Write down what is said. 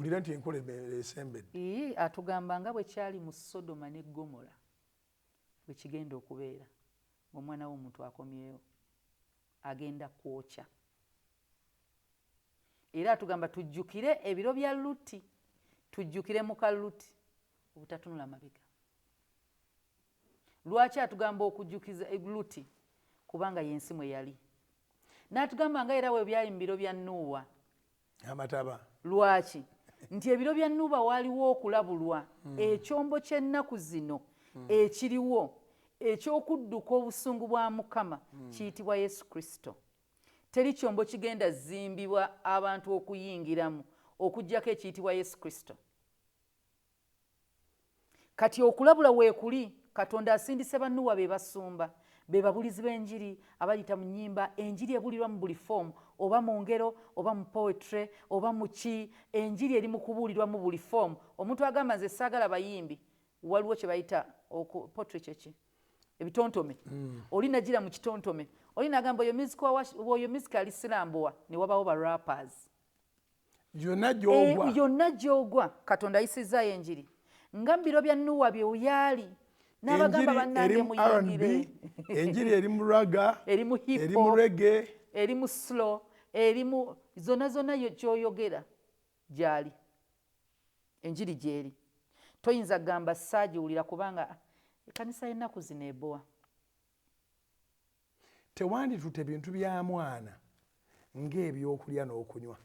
mpulira nti enkola esembedde. Atugamba nga bwe kyali mu Sodoma ne Gomora bwe kigenda okubeera ng'omwana w'omuntu akomyewo agenda kwokya. Era atugamba tujjukire ebiro bya Lutti, tujjukire muka Lutti obutatunula mabega. Lwaki atugamba okujjukiza Lutti? Kubanga yensi mwe yali. N'atugamba nga era bwe byali mu biro bya Nuuwa. Amataba. Lwaki? Nti ebiro bya Nuuwa waaliwo okulabulwa ekyombo ky'ennaku zino ekiriwo eky'okudduka obusungu bwa Mukama kiyitibwa Yesu Kristo. Teri kyombo kigenda zimbibwa abantu okuyingiramu okuggyako ekiyitibwa Yesu Kristo. Kati okulabula weekuli Katonda asindise bannuwa be basumba, be babulizi b'enjiri abayita mu nnyimba. Enjiri ebulirwa mu buli foomu, oba mu ngero oba mu poetry oba mu ki. Enjiri eri mu kubuulirwa mu buli foomu. Omuntu agamba nze saagala bayimbi, waliwo kye bayita poetry kyeki ebitontome. Oli nagira mu kitontome, oli nagamba oyo musically sirambuwa, ne wabawo ba rappers. Yonna gy'ogwa. Yonna gy'ogwa Katonda ayisizaayo enjiri. Nga mu biro bya Nuuwa bye yali. N'abagamba bannange muyingire. Enjiri eri mu raga, eri mu hip hop, eri mu reggae, eri mu slow, eri mu zonna ky'oyogera gyali. Enjiri gyeri. Toyinza gamba saagiwulira kubanga ekkanisa y'ennaku zino ebowa. Tewanditutte bintu bya mwana ng'ebyokulya n'okunywa.